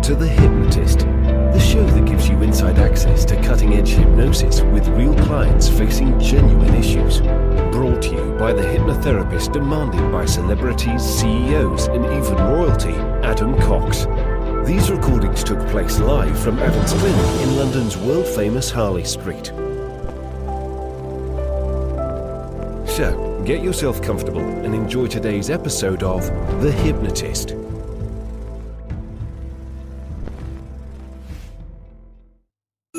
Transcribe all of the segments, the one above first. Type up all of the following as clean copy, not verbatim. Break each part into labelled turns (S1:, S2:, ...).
S1: to The Hypnotist, the show that gives you inside access to cutting-edge hypnosis with real clients facing genuine issues. Brought to you by the hypnotherapist demanded by celebrities, CEOs, and even royalty, Adam Cox. These recordings took place live from Adam's clinic in London's world-famous Harley Street. So, get yourself comfortable and enjoy today's episode of The Hypnotist.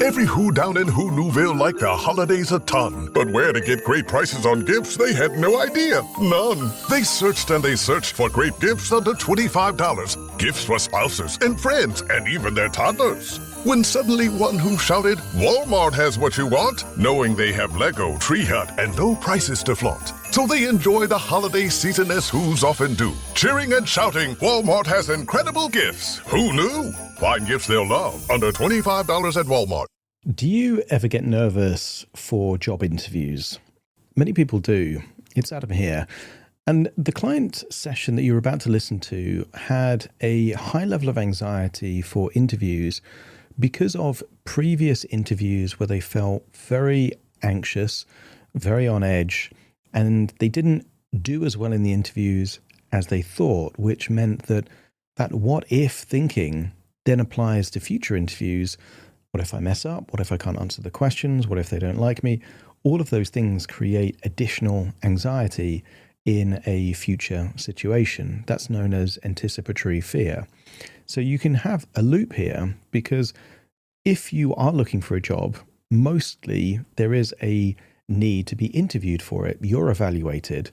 S2: Every who down in Who Newville liked the holidays a ton, but where to get great prices on gifts, they had no idea. None. They searched and they searched for great gifts under $25. Gifts for spouses and friends and even their toddlers. When suddenly one who shouted, Walmart has what you want, knowing they have Lego, Tree Hut, and no prices to flaunt. So they enjoy the holiday season as who's often do. Cheering and shouting, Walmart has incredible gifts. Who knew? Find gifts they'll love under $25 at Walmart.
S3: Do you ever get nervous for job interviews? Many people do. It's Adam here. And the client session that you're about to listen to had a high level of anxiety for interviews because of previous interviews where they felt very anxious, very on edge, and they didn't do as well in the interviews as they thought, which meant that what if thinking then applies to future interviews. What if I mess up? What if I can't answer the questions? What if they don't like me? All of those things create additional anxiety in a future situation. That's known as anticipatory fear. So you can have a loop here because if you are looking for a job, mostly there is a need to be interviewed for it. You're evaluated.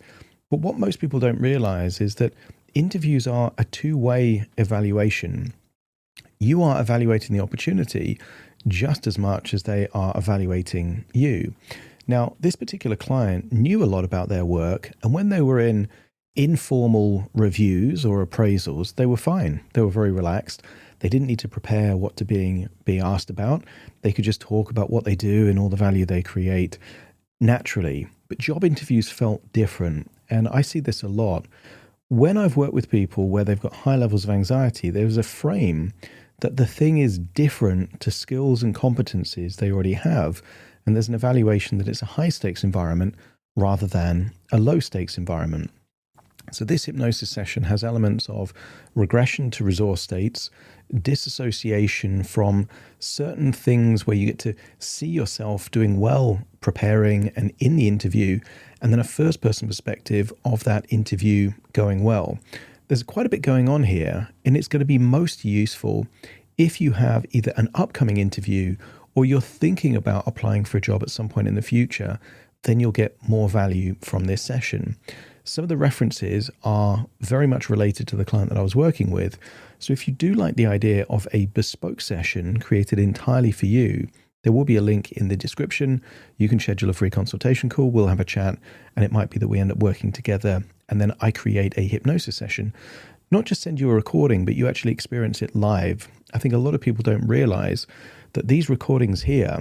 S3: But what most people don't realize is that interviews are a two-way evaluation. You are evaluating the opportunity just as much as they are evaluating you. Now, this particular client knew a lot about their work, and when they were in informal reviews or appraisals, they were fine. They were very relaxed. They didn't need to prepare what to be asked about. They could just talk about what they do and all the value they create naturally. But job interviews felt different, and I see this a lot. When I've worked with people where they've got high levels of anxiety, there's a frame that the thing is different to skills and competencies they already have. And there's an evaluation that it's a high stakes environment rather than a low stakes environment. So this hypnosis session has elements of regression to resource states, disassociation from certain things where you get to see yourself doing well, preparing and in the interview, and then a first person perspective of that interview going well. There's quite a bit going on here, and it's going to be most useful if you have either an upcoming interview or you're thinking about applying for a job at some point in the future. Then you'll get more value from this session. Some of the references are very much related to the client that I was working with. So if you do like the idea of a bespoke session created entirely for you, there will be a link in the description. You can schedule a free consultation call. We'll have a chat, and it might be that we end up working together. And then I create a hypnosis session. Not just send you a recording, but you actually experience it live. I think a lot of people don't realize that these recordings here,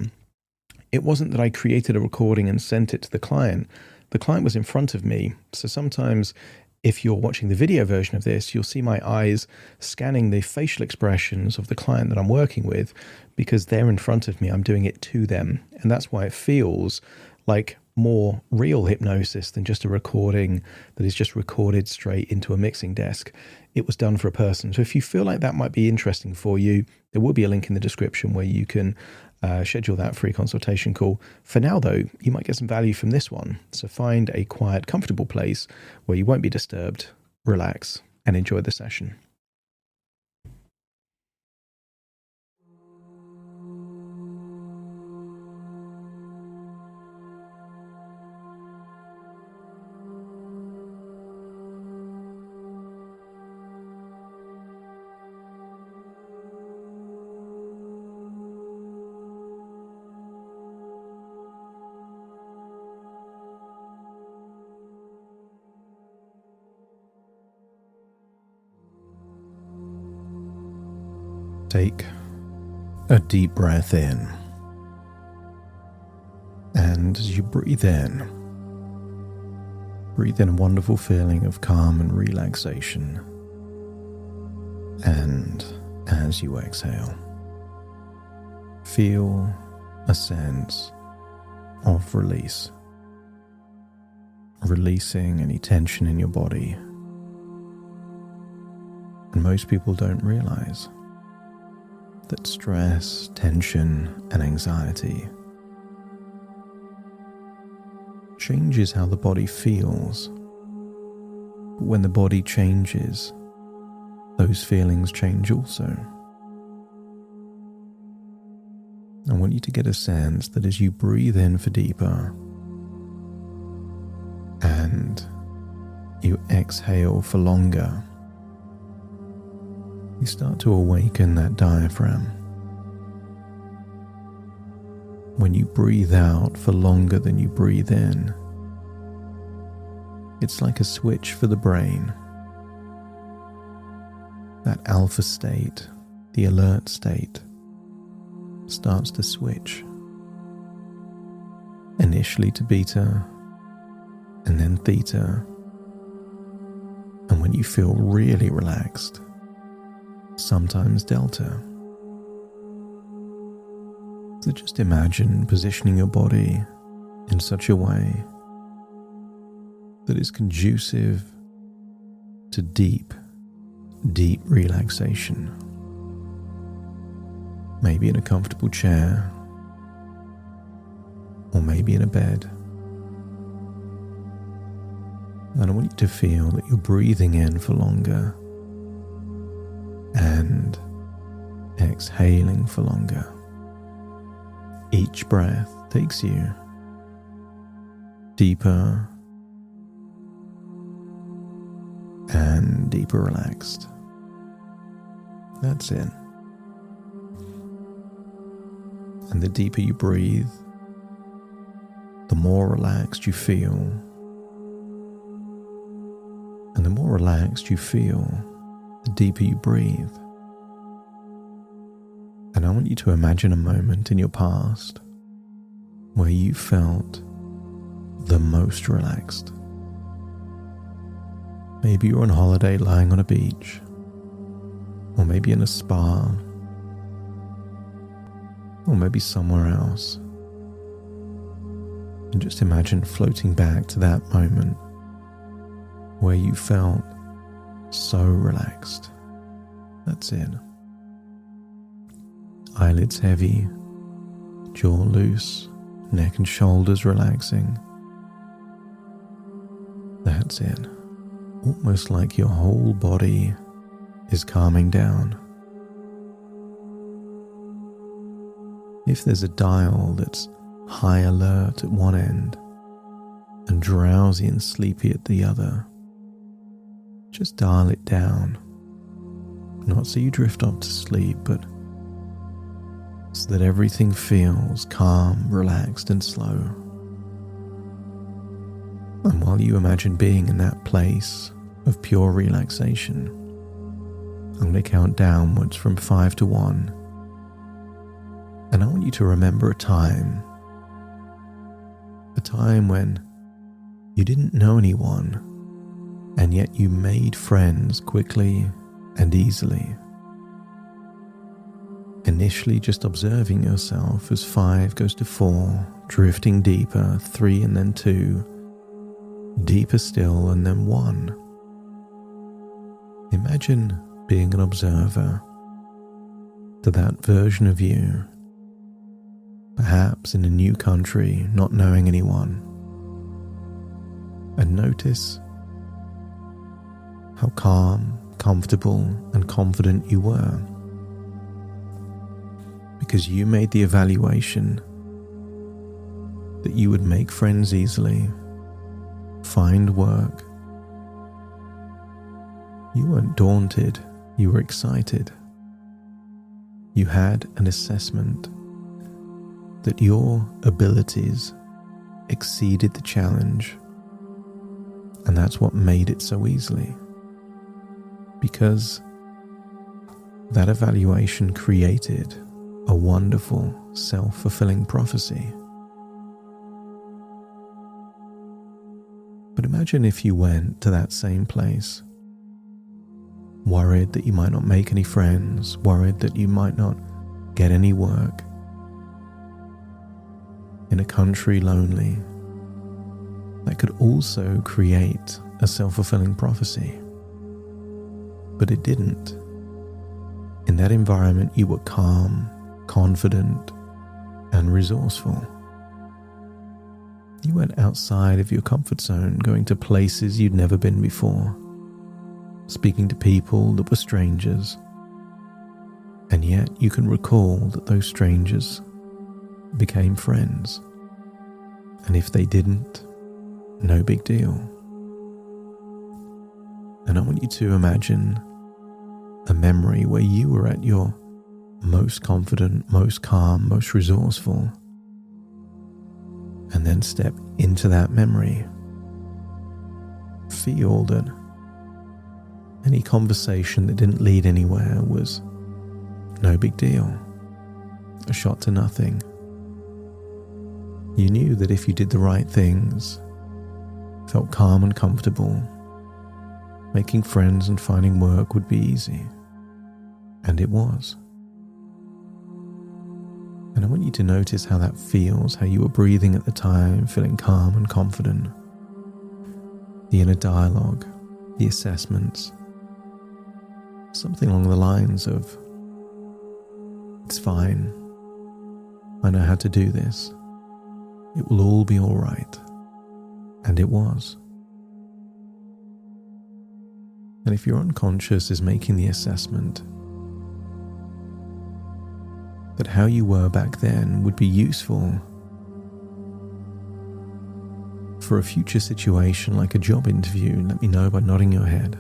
S3: it wasn't that I created a recording and sent it to the client. The client was in front of me. So sometimes if you're watching the video version of this, you'll see my eyes scanning the facial expressions of the client that I'm working with because they're in front of me. I'm doing it to them. And that's why it feels like more real hypnosis than just a recording that is just recorded straight into a mixing desk. It was done for a person. So if you feel like that might be interesting for you, there will be a link in the description where you can schedule that free consultation call. For now, though, you might get some value from this one. So find a quiet, comfortable place where you won't be disturbed, relax, and enjoy the session. Take a deep breath in, and as you breathe in a wonderful feeling of calm and relaxation. And as you exhale, feel a sense of release, releasing any tension in your body. And most people don't realize that stress, tension, and anxiety changes how the body feels. But when the body changes, those feelings change also. I want you to get a sense that as you breathe in for deeper and you exhale for longer, you start to awaken that diaphragm. When you breathe out for longer than you breathe in, it's like a switch for the brain. That alpha state, the alert state, starts to switch. Initially to beta, and then theta. And when you feel really relaxed, sometimes delta. So just imagine positioning your body in such a way that is conducive to deep, deep relaxation. Maybe in a comfortable chair, or maybe in a bed. And I want you to feel that you're breathing in for longer and exhaling for longer. Each breath takes you deeper and deeper relaxed. That's it. And the deeper you breathe, the more relaxed you feel. And the more relaxed you feel, the deeper you breathe. And I want you to imagine a moment in your past where you felt the most relaxed. Maybe you're on holiday lying on a beach, or maybe in a spa, or maybe somewhere else. And just imagine floating back to that moment where you felt so relaxed. That's it. Eyelids heavy, jaw loose, neck and shoulders relaxing. That's it. Almost like your whole body is calming down. If there's a dial that's high alert at one end and drowsy and sleepy at the other, just dial it down. Not so you drift off to sleep, but so that everything feels calm, relaxed, and slow. And while you imagine being in that place of pure relaxation, I'm going to count downwards from 5 to 1. And I want you to remember a time when you didn't know anyone, and yet you made friends quickly and easily. Initially just observing yourself as 5 goes to 4, drifting deeper, 3 and then 2, deeper still and then 1. Imagine being an observer to that version of you, perhaps in a new country, not knowing anyone, and notice how calm, comfortable, and confident you were. Because you made the evaluation that you would make friends easily, find work. You weren't daunted, you were excited. You had an assessment that your abilities exceeded the challenge, and that's what made it so easily. Because that evaluation created a wonderful, self-fulfilling prophecy. But imagine if you went to that same place worried that you might not make any friends, worried that you might not get any work, in a country lonely, that could also create a self-fulfilling prophecy. But it didn't. In that environment, you were calm, confident, and resourceful. You went outside of your comfort zone, going to places you'd never been before, speaking to people that were strangers, and yet you can recall that those strangers became friends. And if they didn't, no big deal. And I want you to imagine a memory where you were at your most confident, most calm, most resourceful, and then step into that memory. Feel that any conversation that didn't lead anywhere was no big deal, a shot to nothing. You knew that if you did the right things, felt calm and comfortable, making friends and finding work would be easy. And it was. And I want you to notice how that feels, how you were breathing at the time, feeling calm and confident. The inner dialogue, the assessments, something along the lines of, "It's fine. I know how to do this. It will all be all right." And it was. And if your unconscious is making the assessment that how you were back then would be useful for a future situation like a job interview, let me know by nodding your head.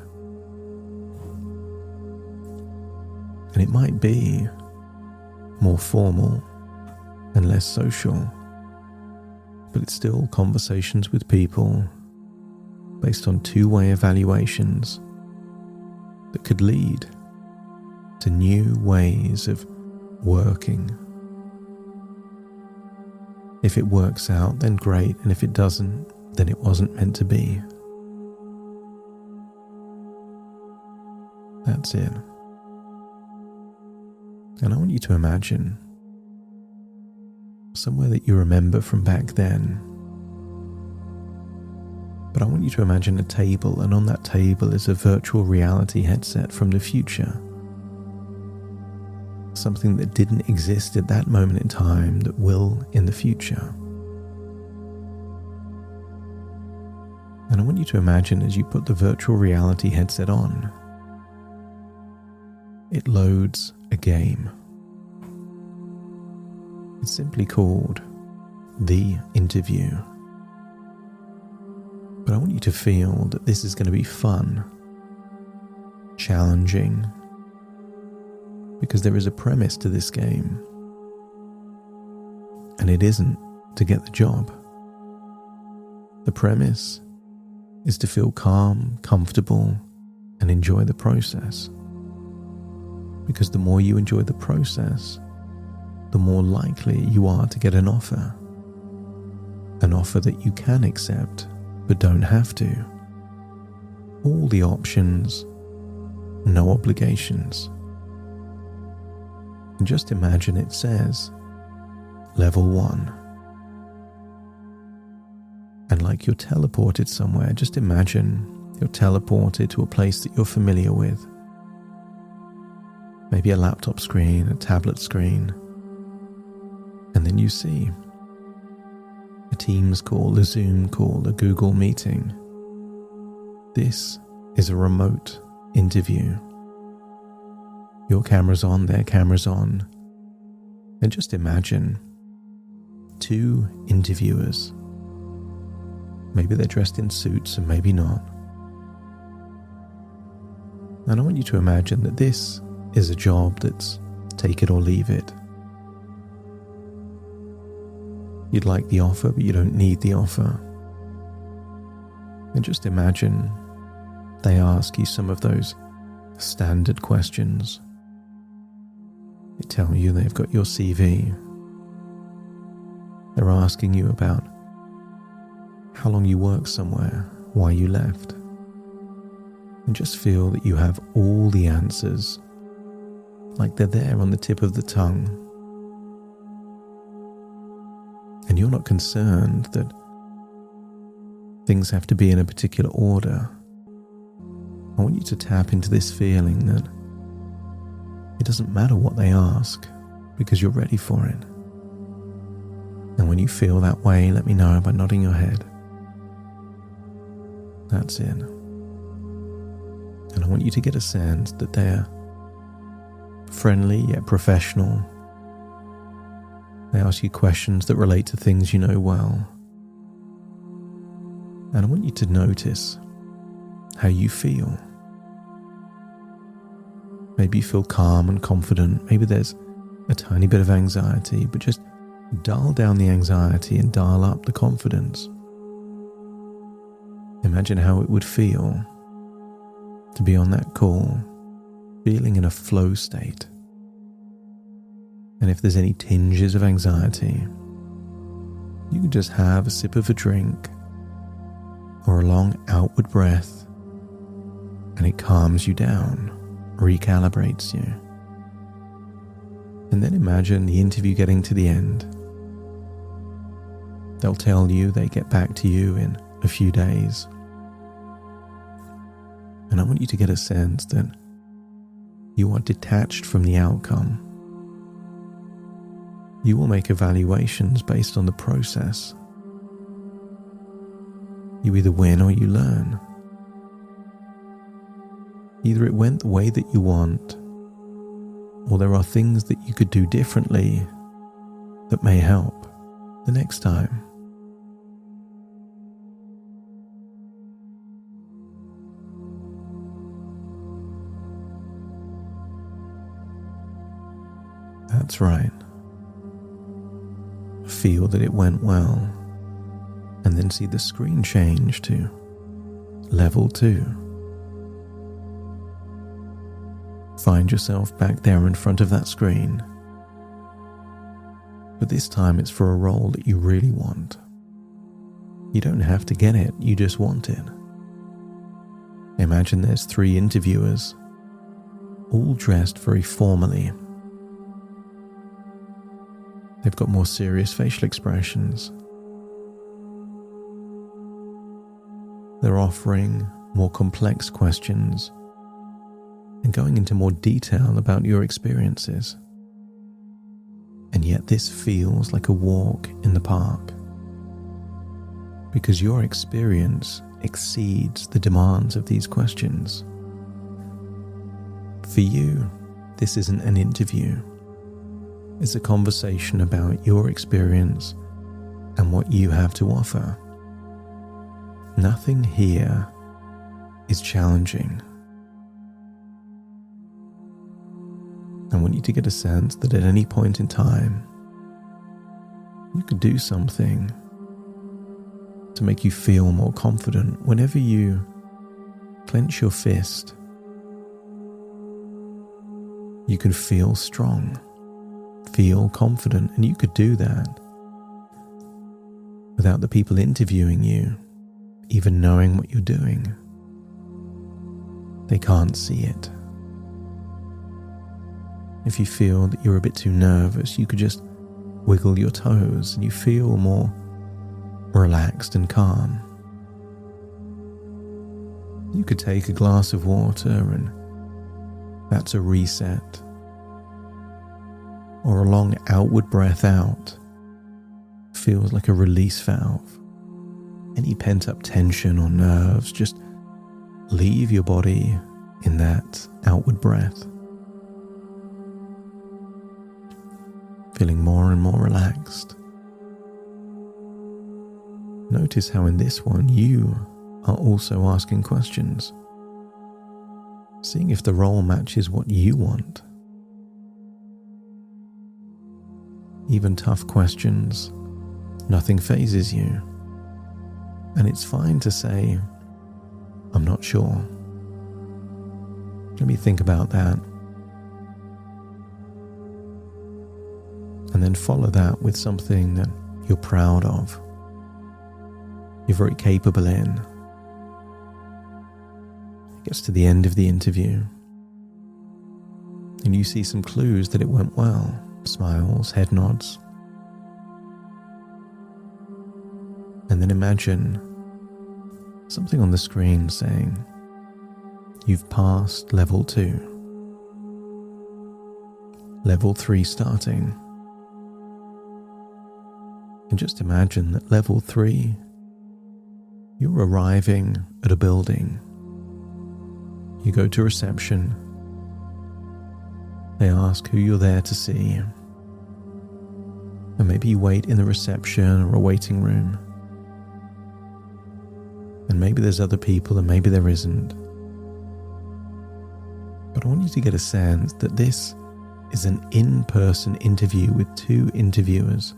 S3: And it might be more formal and less social, but it's still conversations with people based on two-way evaluations that could lead to new ways of working. If it works out, then great, and if it doesn't, then it wasn't meant to be. That's it. And I want you to imagine somewhere that you remember from back then. But I want you to imagine a table, and on that table is a virtual reality headset from the future. Something that didn't exist at that moment in time that will in the future. And I want you to imagine as you put the virtual reality headset on, it loads a game. It's simply called The Interview. But I want you to feel that this is going to be fun, challenging, because there is a premise to this game. And it isn't to get the job. The premise is to feel calm, comfortable, and enjoy the process. Because the more you enjoy the process, the more likely you are to get an offer. An offer that you can accept, but don't have to. All the options, no obligations. And just imagine it says, Level 1. And like you're teleported somewhere, just imagine you're teleported to a place that you're familiar with. Maybe a laptop screen, a tablet screen. And then you see a Teams call, a Zoom call, a Google meeting. This is a remote interview. Your camera's on, their camera's on. And just imagine 2 interviewers. Maybe they're dressed in suits and maybe not. And I want you to imagine that this is a job that's take it or leave it. You'd like the offer, but you don't need the offer. And just imagine they ask you some of those standard questions. They tell you they've got your CV. They're asking you about how long you worked somewhere, why you left. And just feel that you have all the answers, like they're there on the tip of the tongue. And you're not concerned that things have to be in a particular order. I want you to tap into this feeling that it doesn't matter what they ask because you're ready for it. And when you feel that way, let me know by nodding your head. That's it. And I want you to get a sense that they're friendly yet professional. They ask you questions that relate to things you know well. And I want you to notice how you feel. Maybe you feel calm and confident. Maybe there's a tiny bit of anxiety, but just dial down the anxiety and dial up the confidence. Imagine how it would feel to be on that call, feeling in a flow state. And if there's any tinges of anxiety, you can just have a sip of a drink or a long outward breath, and it calms you down, recalibrates you. And then imagine the interview getting to the end. They'll tell you they get back to you in a few days. And I want you to get a sense that you are detached from the outcome. You will make evaluations based on the process. You either win or you learn. Either it went the way that you want, or there are things that you could do differently that may help the next time. That's right. Feel that it went well, and then see the screen change to level 2. Find yourself back there in front of that screen. But this time it's for a role that you really want. You don't have to get it, you just want it. Imagine there's 3 interviewers, all dressed very formally. They've got more serious facial expressions. They're offering more complex questions and going into more detail about your experiences. And yet this feels like a walk in the park, because your experience exceeds the demands of these questions. For you, this isn't an interview. It's a conversation about your experience and what you have to offer. Nothing here is challenging. I want you to get a sense that at any point in time, you could do something to make you feel more confident. Whenever you clench your fist, you can feel strong, feel confident, and you could do that without the people interviewing you even knowing what you're doing. They can't see it. If you feel that you're a bit too nervous, you could just wiggle your toes and you feel more relaxed and calm. You could take a glass of water and that's a reset. Or a long outward breath out feels like a release valve. Any pent-up tension or nerves, just leave your body in that outward breath. Feeling more and more relaxed. Notice how in this one you are also asking questions, seeing if the role matches what you want. Even tough questions, nothing phases you. And it's fine to say, I'm not sure. Let me think about that. And then follow that with something that you're proud of, you're very capable in. Gets to the end of the interview, and you see some clues that it went well. Smiles, head nods. And then imagine something on the screen saying, you've passed level 2. Level 3 starting. And just imagine that level 3, you're arriving at a building. You go to reception. They ask who you're there to see. And maybe you wait in the reception or a waiting room. And maybe there's other people and maybe there isn't. But I want you to get a sense that this is an in-person interview with 2 interviewers.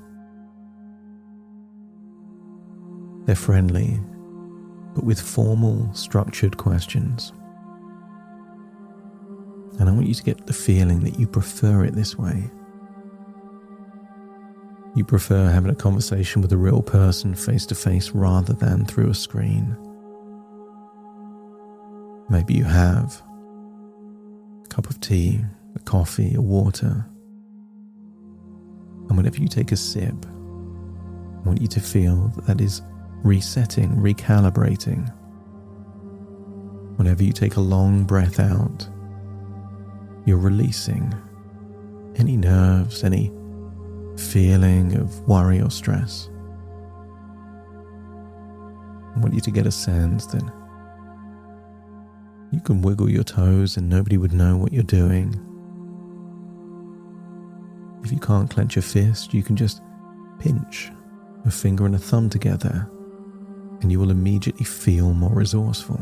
S3: They're friendly, but with formal, structured questions. And I want you to get the feeling that you prefer it this way. You prefer having a conversation with a real person face to face rather than through a screen. Maybe you have a cup of tea, a coffee, a water. And whenever you take a sip, I want you to feel that that is resetting, recalibrating. Whenever you take a long breath out, you're releasing any nerves, any feeling of worry or stress. I want you to get a sense that you can wiggle your toes and nobody would know what you're doing. If you can't clench a fist, you can just pinch a finger and a thumb together and you will immediately feel more resourceful,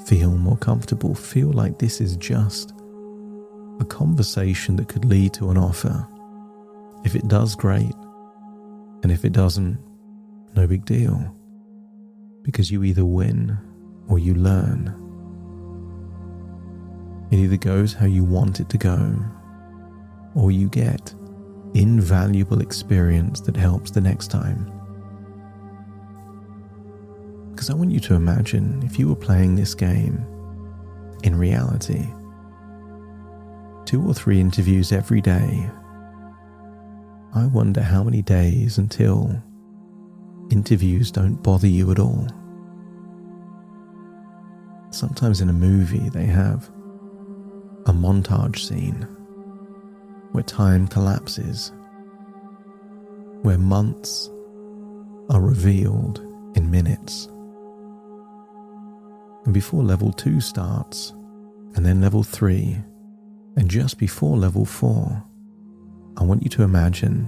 S3: feel more comfortable, feel like this is just a conversation that could lead to an offer. If it does, great. And if it doesn't, no big deal. Because you either win or you learn. It either goes how you want it to go, or you get invaluable experience that helps the next time. Because I want you to imagine if you were playing this game in reality, 2 or 3 interviews every day. I wonder how many days until interviews don't bother you at all. Sometimes in a movie they have a montage scene where time collapses, where months are revealed in minutes. And before level 2 starts, and then level 3, and just before level 4, I want you to imagine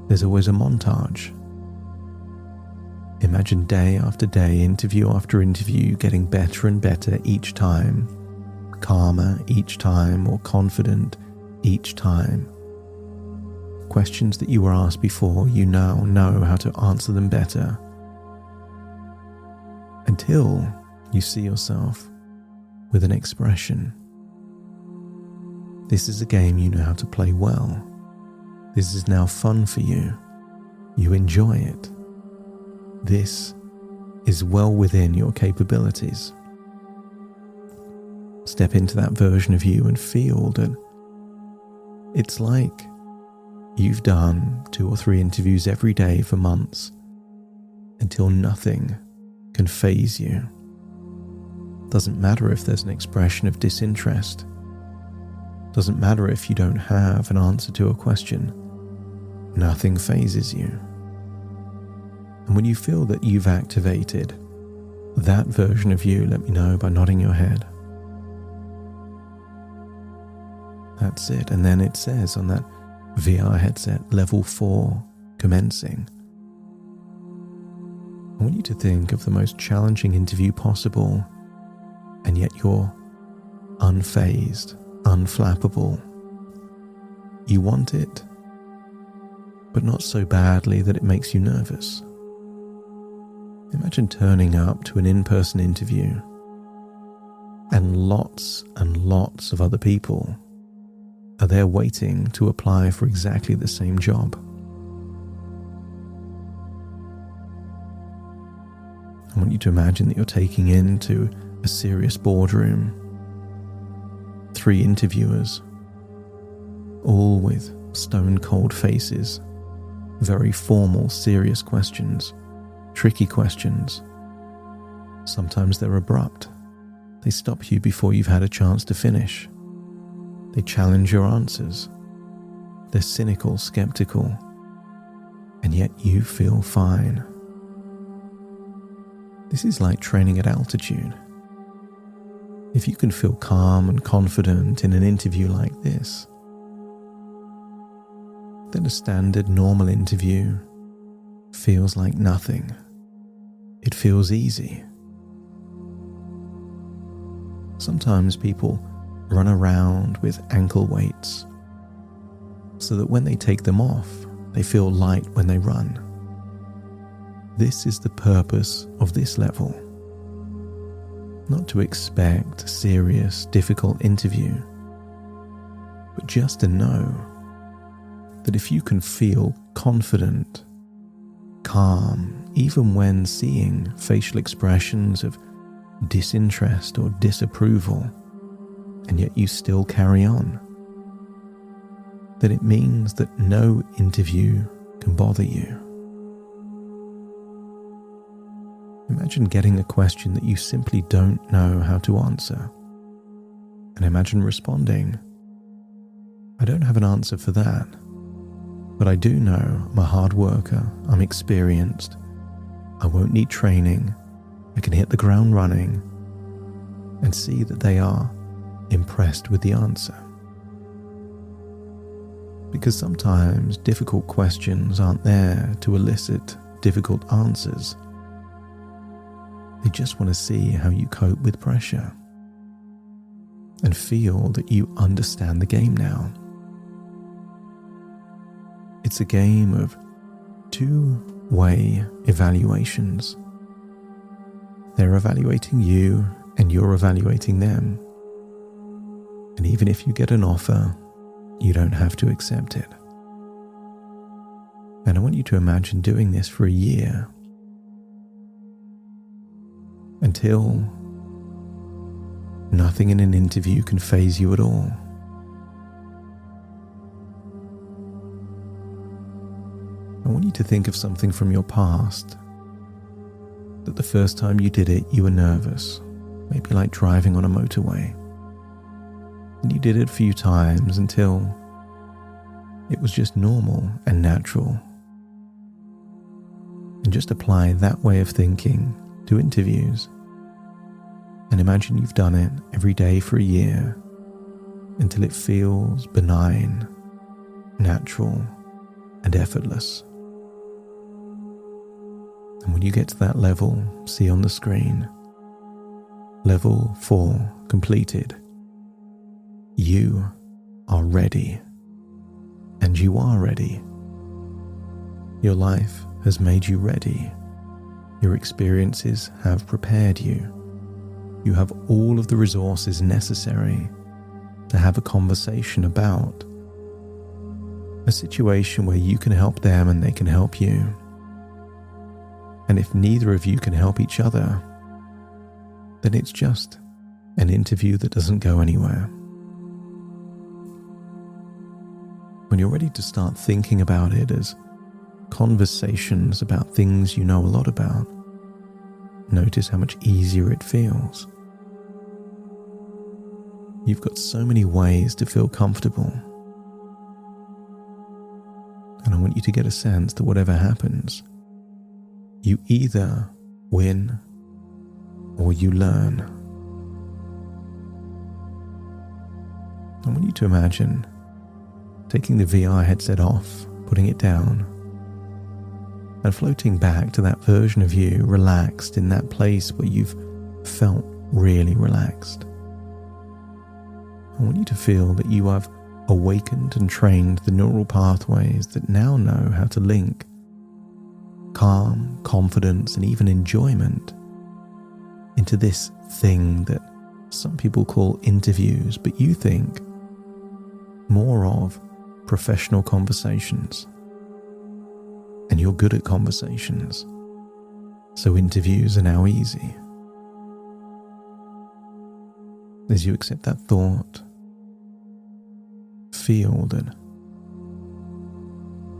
S3: there's always a montage. Imagine day after day, interview after interview, getting better and better each time, calmer each time, more confident each time. Questions that you were asked before, you now know how to answer them better. Until you see yourself with an expression. This is a game you know how to play well. This is now fun for you. You enjoy it. This is well within your capabilities. Step into that version of you and feel that it's like you've done 2 or 3 interviews every day for months until nothing can faze you. Doesn't matter if there's an expression of disinterest. Doesn't matter if you don't have an answer to a question. Nothing phases you. And when you feel that you've activated that version of you, let me know by nodding your head. That's it. And then it says on that VR headset, level 4 commencing. I want you to think of the most challenging interview possible, and yet you're unfazed, unflappable. You want it, but not so badly that it makes you nervous. Imagine turning up to an in-person interview and lots of other people are there waiting to apply for exactly the same job. I want you to imagine that you're taking into a serious boardroom, 3 interviewers, all with stone-cold faces, very formal, serious questions, tricky questions. Sometimes they're abrupt. They stop you before you've had a chance to finish. They challenge your answers. They're cynical, skeptical, and yet you feel fine. This is like training at altitude. If you can feel calm and confident in an interview like this, then a standard normal interview feels like nothing. It feels easy. Sometimes people run around with ankle weights so that when they take them off, they feel light when they run. This is the purpose of this level. Not to expect a serious, difficult interview, but just to know that if you can feel confident, calm, even when seeing facial expressions of disinterest or disapproval, and yet you still carry on, then it means that no interview can bother you. Imagine getting a question that you simply don't know how to answer, and imagine responding, "I don't have an answer for that, but I do know I'm a hard worker, I'm experienced, I won't need training, I can hit the ground running," and see that they are impressed with the answer. Because sometimes difficult questions aren't there to elicit difficult answers. They just want to see how you cope with pressure and feel that you understand the game now. It's a game of 2-way evaluations. They're evaluating you and you're evaluating them. And even if you get an offer, you don't have to accept it. And I want you to imagine doing this for a year, until nothing in an interview can faze you at all. I want you to think of something from your past, that the first time you did it, you were nervous, maybe like driving on a motorway. And you did it a few times until it was just normal and natural. And just apply that way of thinking to interviews. And imagine you've done it every day for a year until it feels benign, natural, and effortless. And when you get to that level, see on the screen, level 4 completed. You are ready. And you are ready. Your life has made you ready. Your experiences have prepared you. You have all of the resources necessary to have a conversation about a situation where you can help them and they can help you. And if neither of you can help each other, then it's just an interview that doesn't go anywhere. When you're ready to start thinking about it as conversations about things you know a lot about, notice how much easier it feels. You've got so many ways to feel comfortable. And I want you to get a sense that whatever happens, you either win or you learn. I want you to imagine taking the VR headset off, putting it down, and floating back to that version of you relaxed in that place where you've felt really relaxed. I want you to feel that you have awakened and trained the neural pathways that now know how to link calm, confidence, and even enjoyment into this thing that some people call interviews, but you think more of professional conversations. And you're good at conversations, so interviews are now easy. As you accept that thought, feel that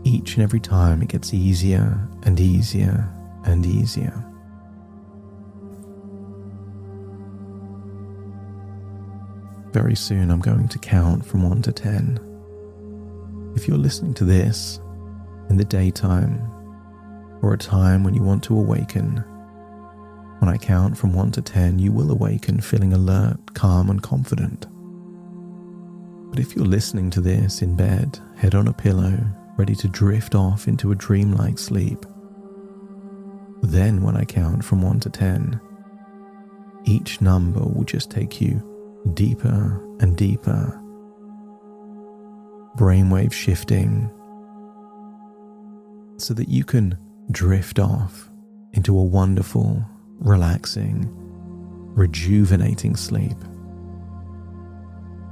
S3: each and every time it gets easier and easier and easier. Very soon I'm going to count from 1 to 10. If you're listening to this in the daytime or a time when you want to awaken, when I count from 1 to 10, you will awaken feeling alert, calm and confident. But if you're listening to this in bed, head on a pillow, ready to drift off into a dreamlike sleep, then when I count from 1 to 10, each number will just take you deeper and deeper, brainwave shifting, so that you can drift off into a wonderful, relaxing, rejuvenating sleep.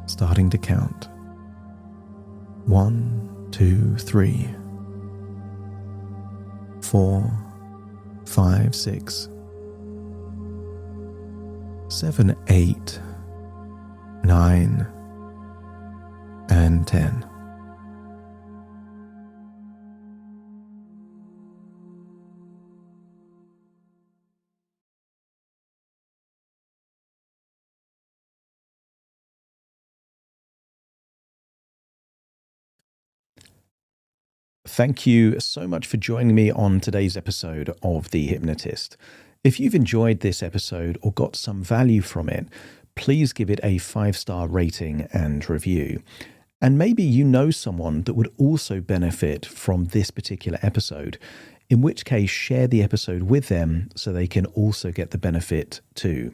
S3: Starting to count. 1, 2, 3, 4, 5, 6, 7, 8, 9, and 10. Thank you so much for joining me on today's episode of The Hypnotist. If you've enjoyed this episode or got some value from it, please give it a 5-star rating and review. And maybe you know someone that would also benefit from this particular episode, in which case share the episode with them so they can also get the benefit too.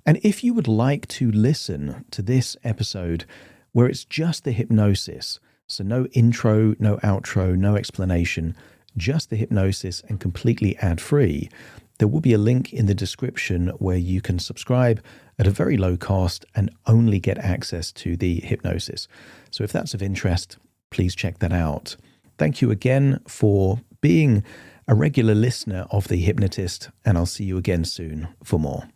S3: And if you would like to listen to this episode where it's just the hypnosis, so no intro, no outro, no explanation, just the hypnosis and completely ad-free, there will be a link in the description where you can subscribe at a very low cost and only get access to the hypnosis. So if that's of interest, please check that out. Thank you again for being a regular listener of The Hypnotist, and I'll see you again soon for more.